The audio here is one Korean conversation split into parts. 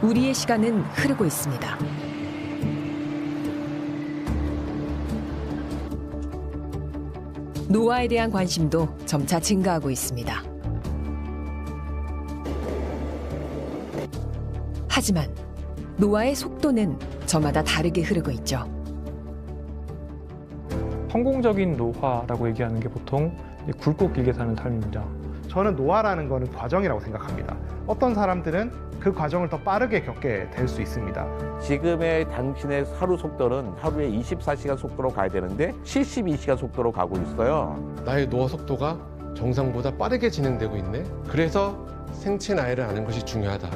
우리의 시간은 흐르고 있습니다. 노화에 대한 관심도 점차 증가하고 있습니다. 하지만 노화의 속도는 저마다 다르게 흐르고 있죠. 성공적인 노화라고 얘기하는 게 보통 굵고 길게 사는 삶입니다. 저는 노화라는 거는 과정이라고 생각합니다. 어떤 사람들은 그 과정을 더 빠르게 겪게 될 수 있습니다. 지금의 당신의 하루 속도는 하루에 24시간 속도로 가야 되는데 72시간 속도로 가고 있어요. 나의 노화 속도가 정상보다 빠르게 진행되고 있네. 그래서 생체 나이를 아는 것이 중요하다.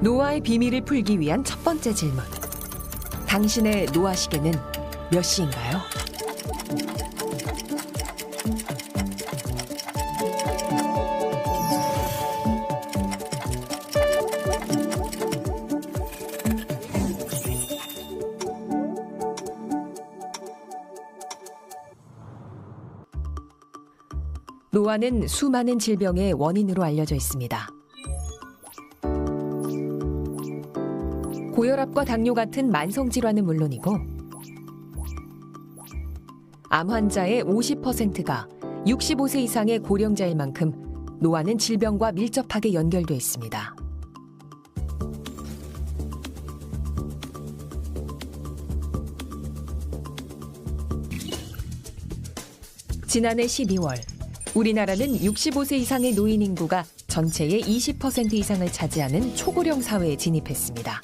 노화의 비밀을 풀기 위한 첫 번째 질문. 당신의 노화 시계는 몇 시인가요? 노화는 수많은 질병의 원인으로 알려져 있습니다. 고혈압과 당뇨 같은 만성 질환은 물론이고 암 환자의 50%가 65세 이상의 고령자일 만큼 노화는 질병과 밀접하게 연결돼 있습니다. 지난해 12월 우리나라는 65세 이상의 노인 인구가 전체의 20% 이상을 차지하는 초고령 사회에 진입했습니다.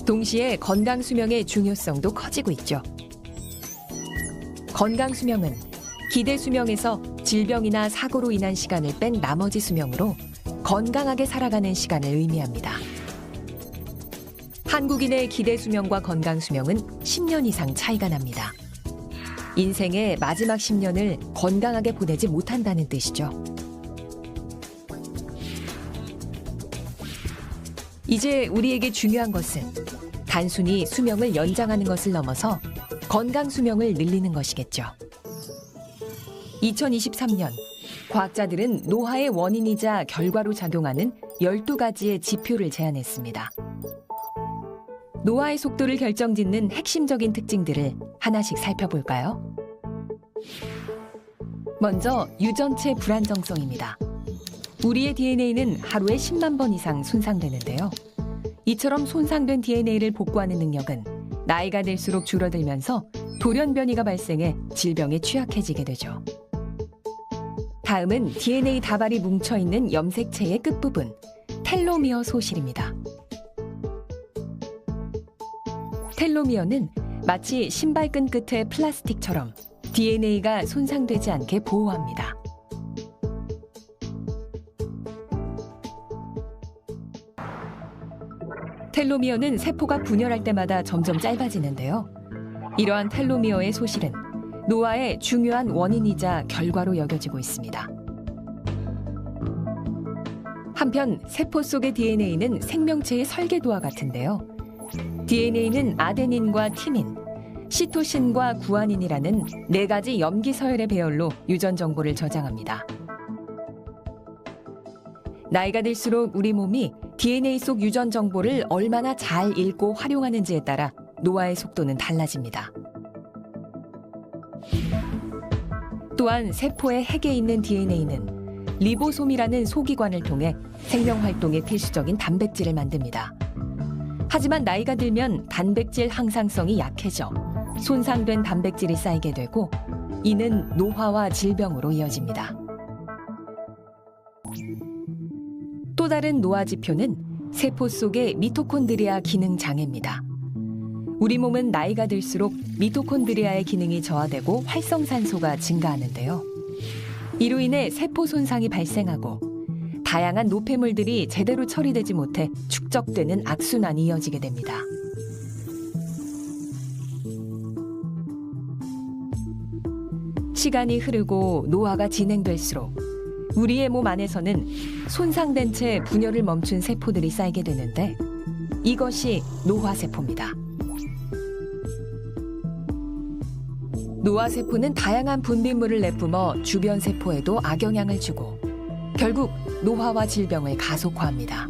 동시에 건강 수명의 중요성도 커지고 있죠. 건강 수명은 기대 수명에서 질병이나 사고로 인한 시간을 뺀 나머지 수명으로 건강하게 살아가는 시간을 의미합니다. 한국인의 기대 수명과 건강 수명은 10년 이상 차이가 납니다. 인생의 마지막 10년을 건강하게 보내지 못한다는 뜻이죠. 이제 우리에게 중요한 것은 단순히 수명을 연장하는 것을 넘어서 건강 수명을 늘리는 것이겠죠. 2023년 과학자들은 노화의 원인이자 결과로 작용하는 12가지의 지표를 제안했습니다. 노화의 속도를 결정짓는 핵심적인 특징들을 하나씩 살펴볼까요? 먼저 유전체 불안정성입니다. 우리의 DNA는 하루에 10만 번 이상 손상되는데요. 이처럼 손상된 DNA를 복구하는 능력은 나이가 들수록 줄어들면서 돌연변이가 발생해 질병에 취약해지게 되죠. 다음은 DNA 다발이 뭉쳐있는 염색체의 끝부분, 텔로미어 소실입니다. 텔로미어는 마치 신발끈 끝의 플라스틱처럼 DNA가 손상되지 않게 보호합니다. 텔로미어는 세포가 분열할 때마다 점점 짧아지는데요. 이러한 텔로미어의 소실은 노화의 중요한 원인이자 결과로 여겨지고 있습니다. 한편 세포 속의 DNA는 생명체의 설계도와 같은데요. DNA는 아데닌과 티민, 시토신과 구아닌이라는 4가지 염기 서열의 배열로 유전 정보를 저장합니다. 나이가 들수록 우리 몸이 DNA 속 유전 정보를 얼마나 잘 읽고 활용하는지에 따라 노화의 속도는 달라집니다. 또한 세포의 핵에 있는 DNA는 리보솜이라는 소기관을 통해 생명 활동에 필수적인 단백질을 만듭니다. 하지만 나이가 들면 단백질 항상성이 약해져 손상된 단백질이 쌓이게 되고 이는 노화와 질병으로 이어집니다. 또 다른 노화 지표는 세포 속의 미토콘드리아 기능 장애입니다. 우리 몸은 나이가 들수록 미토콘드리아의 기능이 저하되고 활성산소가 증가하는데요. 이로 인해 세포 손상이 발생하고 다양한 노폐물들이 제대로 처리되지 못해 축적되는 악순환이 이어지게 됩니다. 시간이 흐르고 노화가 진행될수록 우리의 몸 안에서는 손상된 채 분열을 멈춘 세포들이 쌓이게 되는데 이것이 노화세포입니다. 노화세포는 다양한 분비물을 내뿜어 주변 세포에도 악영향을 주고 결국 노화와 질병을 가속화합니다.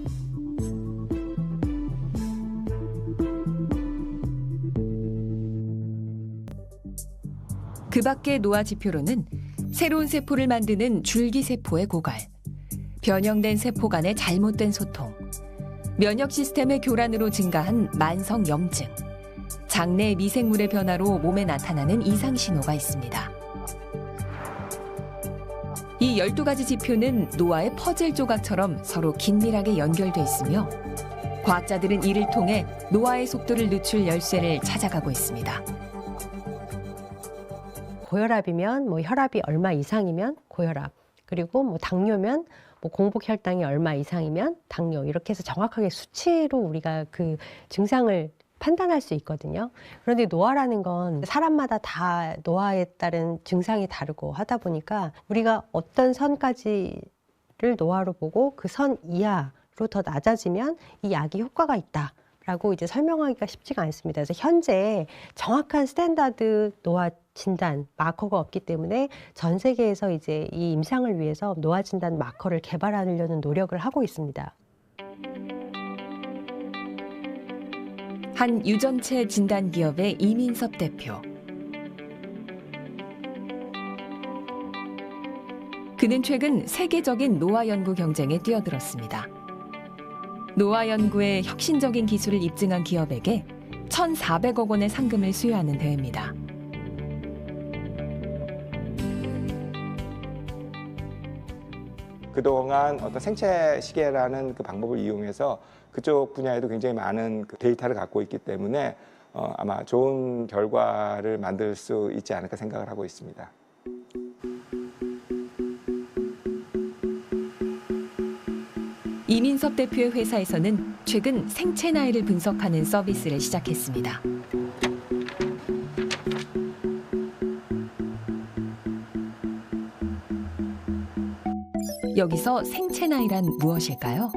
그 밖의 노화 지표로는 새로운 세포를 만드는 줄기세포의 고갈, 변형된 세포 간의 잘못된 소통, 면역 시스템의 교란으로 증가한 만성 염증, 장내 미생물의 변화로 몸에 나타나는 이상 신호가 있습니다. 이 12가지 지표는 노화의 퍼즐 조각처럼 서로 긴밀하게 연결돼 있으며 과학자들은 이를 통해 노화의 속도를 늦출 열쇠를 찾아가고 있습니다. 고혈압이면 뭐 혈압이 얼마 이상이면 고혈압, 그리고 뭐 당뇨면 뭐 공복 혈당이 얼마 이상이면 당뇨, 이렇게 해서 정확하게 수치로 우리가 그 증상을 판단할 수 있거든요. 그런데 노화라는 건 사람마다 다 노화에 따른 증상이 다르고 하다 보니까 우리가 어떤 선까지를 노화로 보고 그 선 이하로 더 낮아지면 이 약이 효과가 있다 라고 이제 설명하기가 쉽지가 않습니다. 그래서 현재 정확한 스탠다드 노화 진단 마커가 없기 때문에 전 세계에서 이제 이 임상을 위해서 노화 진단 마커를 개발하려는 노력을 하고 있습니다. 한 유전체 진단 기업의 이민섭 대표. 그는 최근 세계적인 노화 연구 경쟁에 뛰어들었습니다. 노화 연구에 혁신적인 기술을 입증한 기업에게 1,400억 원의 상금을 수여하는 대회입니다. 그동안 어떤 생체 시계라는 그 방법을 이용해서 그쪽 분야에도 굉장히 많은 그 데이터를 갖고 있기 때문에 아마 좋은 결과를 만들 수 있지 않을까 생각을 하고 있습니다. 이민섭 대표의 회사에서는 최근 생체 나이를 분석하는 서비스를 시작했습니다. 여기서 생체 나이란 무엇일까요?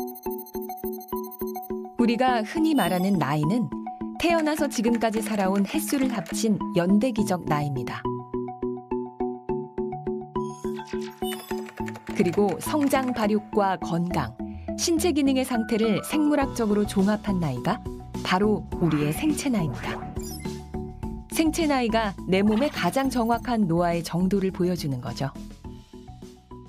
우리가 흔히 말하는 나이는 태어나서 지금까지 살아온 횟수를 합친 연대기적 나이입니다. 그리고 성장 발육과 건강, 신체 기능의 상태를 생물학적으로 종합한 나이가 바로 우리의 생체 나이입니다. 생체 나이가 내 몸의 가장 정확한 노화의 정도를 보여주는 거죠.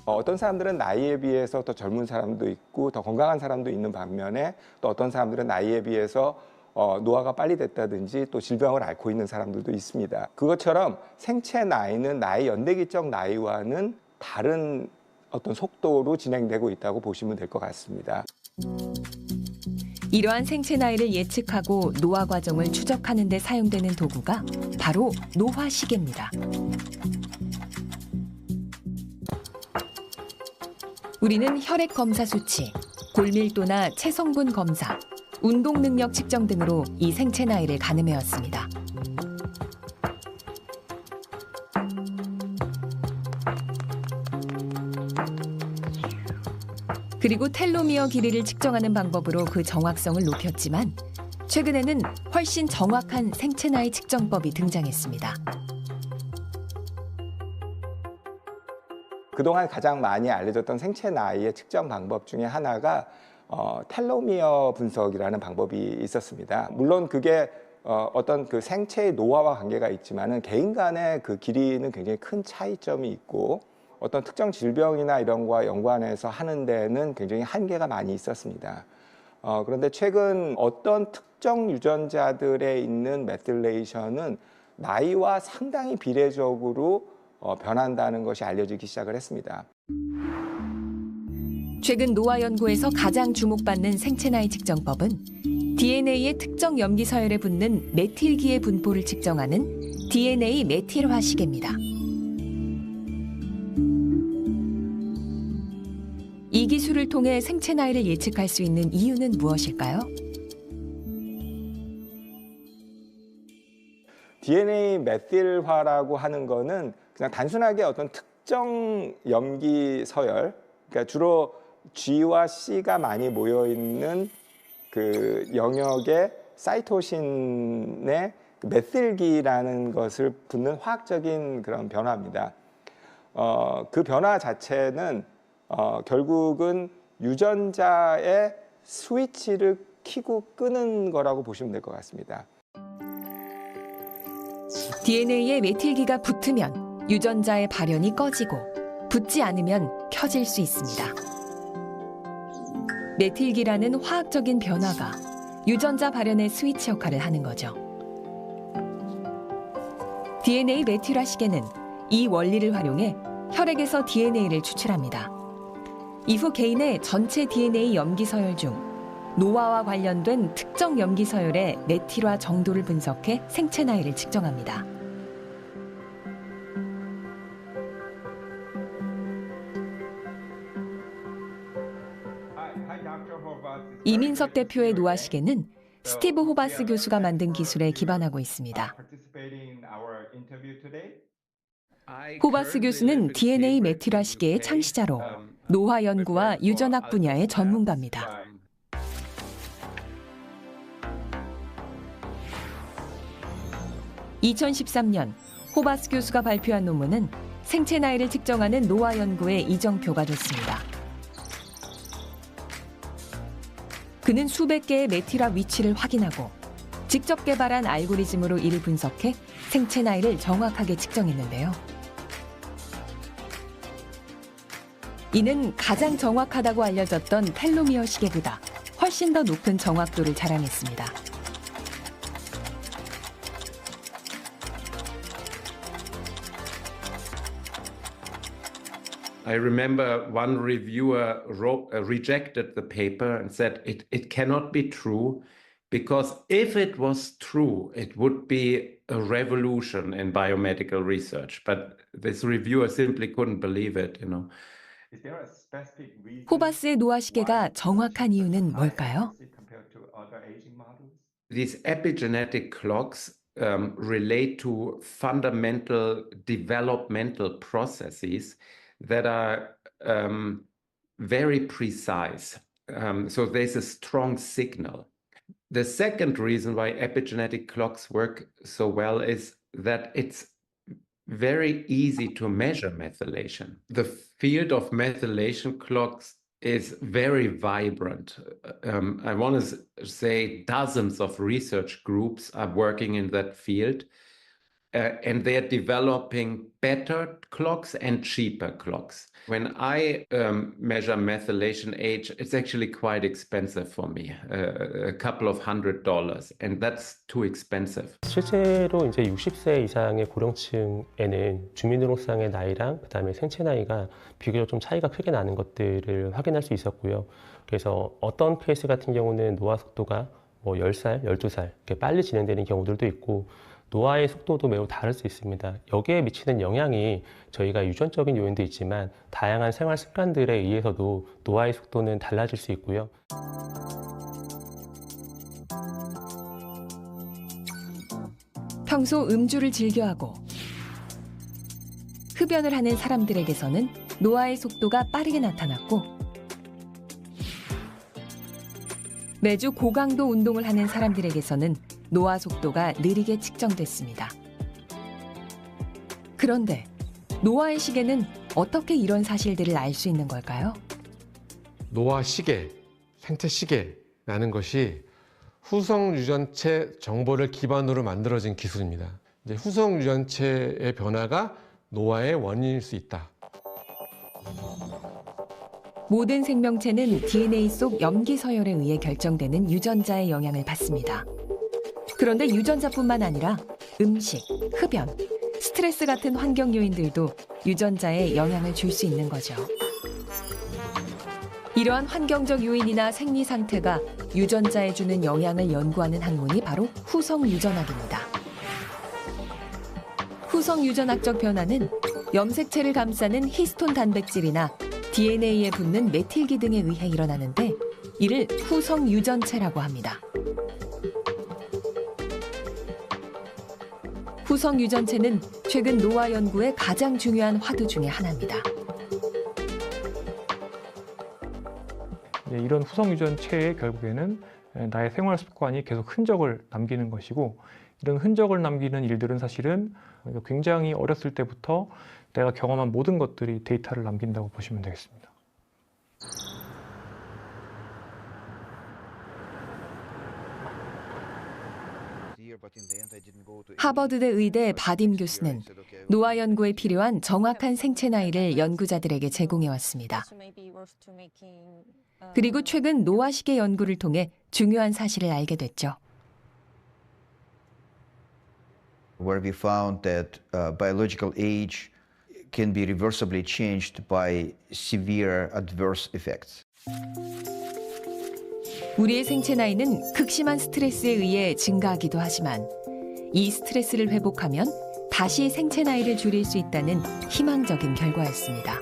어떤 사람들은 나이에 비해서 더 젊은 사람도 있고 더 건강한 사람도 있는 반면에 또 어떤 사람들은 나이에 비해서 노화가 빨리 됐다든지 또 질병을 앓고 있는 사람들도 있습니다. 그것처럼 생체 나이는 나의 연대기적 나이와는 다른 어떤 속도로 진행되고 있다고 보시면 될 것 같습니다. 이러한 생체 나이를 예측하고 노화 과정을 추적하는 데 사용되는 도구가 바로 노화시계입니다. 우리는 혈액 검사 수치, 골밀도나 체성분 검사, 운동 능력 측정 등으로 이 생체 나이를 가늠해왔습니다. 그리고 텔로미어 길이를 측정하는 방법으로 그 정확성을 높였지만 최근에는 훨씬 정확한 생체 나이 측정법이 등장했습니다. 그동안 가장 많이 알려졌던 생체 나이의 측정 방법 중에 하나가 텔로미어 분석이라는 방법이 있었습니다. 물론 그게 어떤 그 생체의 노화와 관계가 있지만은 개인 간의 그 길이는 굉장히 큰 차이점이 있고 어떤 특정 질병이나 이런 거와 연관해서 하는 데는 굉장히 한계가 많이 있었습니다. 그런데 최근 어떤 특정 유전자들에 있는 메틸레이션은 나이와 상당히 비례적으로 변한다는 것이 알려지기 시작을 했습니다. 최근 노화 연구에서 가장 주목받는 생체 나이 측정법은 DNA의 특정 염기 서열에 붙는 메틸기의 분포를 측정하는 DNA 메틸화 시계입니다. 이 기술을 통해 생체 나이를 예측할 수 있는 이유는 무엇일까요? DNA 메틸화라고 하는 거는 그냥 단순하게 어떤 특정 염기 서열, 그러니까 주로 G와 C가 많이 모여 있는 그 영역의 사이토신의 메틸기라는 것을 붙는 화학적인 그런 변화입니다. 그 변화 자체는 결국은 유전자의 스위치를 켜고 끄는 거라고 보시면 될 것 같습니다. DNA에 메틸기가 붙으면 유전자의 발현이 꺼지고 붙지 않으면 켜질 수 있습니다. 메틸기라는 화학적인 변화가 유전자 발현의 스위치 역할을 하는 거죠. DNA 메틸화 시계는 이 원리를 활용해 혈액에서 DNA를 추출합니다. 이후 개인의 전체 DNA 염기 서열 중 노화와 관련된 특정 염기 서열의 메틸화 정도를 분석해 생체 나이를 측정합니다. 이민석 대표의 노화 시계는 스티브 호바스 교수가 만든 기술에 기반하고 있습니다. 호바스 교수는 DNA 메틸화 시계의 창시자로 노화 연구와 유전학 분야의 전문가입니다. 2013년 호바스 교수가 발표한 논문은 생체 나이를 측정하는 노화 연구의 이정표가 됐습니다. 그는 수백 개의 메틸화 위치를 확인하고 직접 개발한 알고리즘으로 이를 분석해 생체 나이를 정확하게 측정했는데요. 이는 가장 정확하다고 알려졌던 텔로미어 시계보다 훨씬 더 높은 정확도를 자랑했습니다. I remember one reviewer rejected the paper and said it cannot be true because if it was true, it would be a revolution in biomedical research. But this reviewer simply couldn't believe it, you know. 호바스의 노화 시계가 정확한 이유는 뭘까요? These epigenetic clocks relate to fundamental developmental processes that are very precise. So there's a strong signal. The second reason why epigenetic clocks work so well is that it's very easy to measure methylation. The field of methylation clocks is very vibrant. I want to say dozens of research groups are working in that field. And they're developing better clocks and cheaper clocks. When I measure methylation age, it's actually quite expensive for me, a couple of $100, and that's too expensive. 실제로 이제 60세 이상의 고령층에는 주민등록상의 나이랑 그다음에 생체 나이가 비교적 좀 차이가 크게 나는 것들을 확인할 수 있었고요. 그래서 어떤 케이스 같은 경우는 노화 속도가 뭐 10살, 12살 이렇게 빨리 진행되는 경우들도 있고 노화의 속도도 매우 다를 수 있습니다. 여기에 미치는 영향이 저희가 유전적인 요인도 있지만 다양한 생활 습관들에 의해서도 노화의 속도는 달라질 수 있고요. 평소 음주를 즐겨하고 흡연을 하는 사람들에게서는 노화의 속도가 빠르게 나타났고 매주 고강도 운동을 하는 사람들에게서는 노화 속도가 느리게 측정됐습니다. 그런데 노화의 시계는 어떻게 이런 사실들을 알 수 있는 걸까요? 노화 시계, 생체 시계라는 것이 후성 유전체 정보를 기반으로 만들어진 기술입니다. 이제 후성 유전체의 변화가 노화의 원인일 수 있다. 모든 생명체는 DNA 속 염기 서열에 의해 결정되는 유전자의 영향을 받습니다. 그런데 유전자뿐만 아니라 음식, 흡연, 스트레스 같은 환경 요인들도 유전자에 영향을 줄 수 있는 거죠. 이러한 환경적 요인이나 생리 상태가 유전자에 주는 영향을 연구하는 학문이 바로 후성 유전학입니다. 후성 유전학적 변화는 염색체를 감싸는 히스톤 단백질이나 DNA에 붙는 메틸기 등에 의해 일어나는데 이를 후성 유전체라고 합니다. 후성 유전체는 최근 노화 연구의 가장 중요한 화두 중에 하나입니다. 이런 후성 유전체의 결국에는 나의 생활 습관이 계속 흔적을 남기는 것이고 이런 흔적을 남기는 일들은 사실은 굉장히 어렸을 때부터 내가 경험한 모든 것들이 데이터를 남긴다고 보시면 되겠습니다. 하버드대 의대 바딤 교수는 노화 연구에 필요한 정확한 생체 나이를 연구자들에게 제공해 왔습니다. 그리고 최근 노화 시계 연구를 통해 중요한 사실을 알게 됐죠. Where we found that biological age can be reversibly changed by severe adverse effects. 우리의 생체 나이는 극심한 스트레스에 의해 증가하기도 하지만 이 스트레스를 회복하면 다시 생체 나이를 줄일 수 있다는 희망적인 결과였습니다.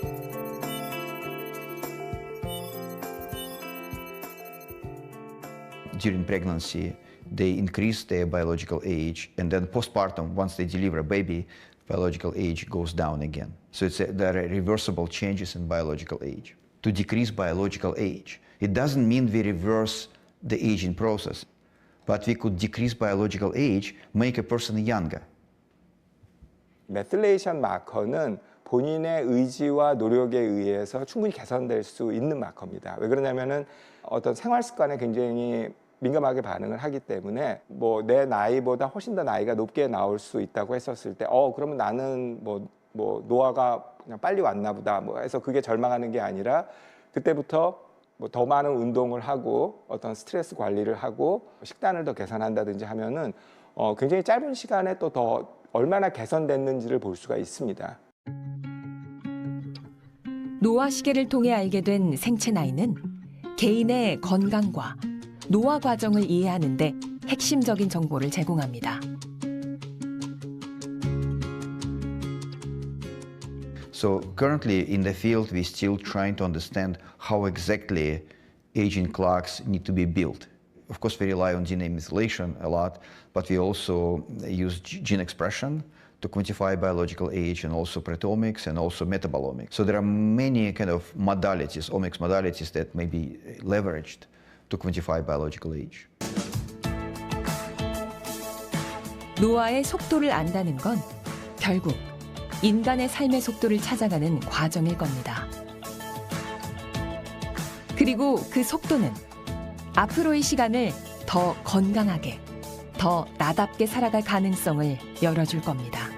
During pregnancy, they increase their biological age, and then postpartum, once they deliver a baby, biological age goes down again. So there are reversible changes in biological age. To decrease biological age, it doesn't mean we reverse the aging process, but we could decrease biological age, make a person younger. 메틸레이션 마커는 본인의 의지와 노력에 의해서 충분히 개선될 수 있는 마커입니다. 왜 그러냐면은 어떤 생활 습관에 굉장히 민감하게 반응을 하기 때문에 뭐 내 나이보다 훨씬 더 나이가 높게 나올 수 있다고 했었을 때 그러면 나는 뭐 노화가 그냥 빨리 왔나 보다 뭐 해서 그게 절망하는 게 아니라 그때부터 뭐 더 많은 운동을 하고 어떤 스트레스 관리를 하고 식단을 더 개선한다든지 하면은 굉장히 짧은 시간에 또 더 얼마나 개선됐는지를 볼 수가 있습니다. 노화 시계를 통해 알게 된 생체 나이는 개인의 건강과 노화 과정을 이해하는 데 핵심적인 정보를 제공합니다. So currently in the field, we're still trying to understand how exactly aging clocks need to be built. Of course, we rely on DNA methylation a lot, but we also use gene expression to quantify biological age, and also proteomics and also metabolomics. So there are many kind of modalities, omics modalities that may be leveraged to quantify biological age. 노화의 속도를 안다는 건 결국 인간의 삶의 속도를 찾아가는 과정일 겁니다. 그리고 그 속도는 앞으로의 시간을 더 건강하게, 더 나답게 살아갈 가능성을 열어줄 겁니다.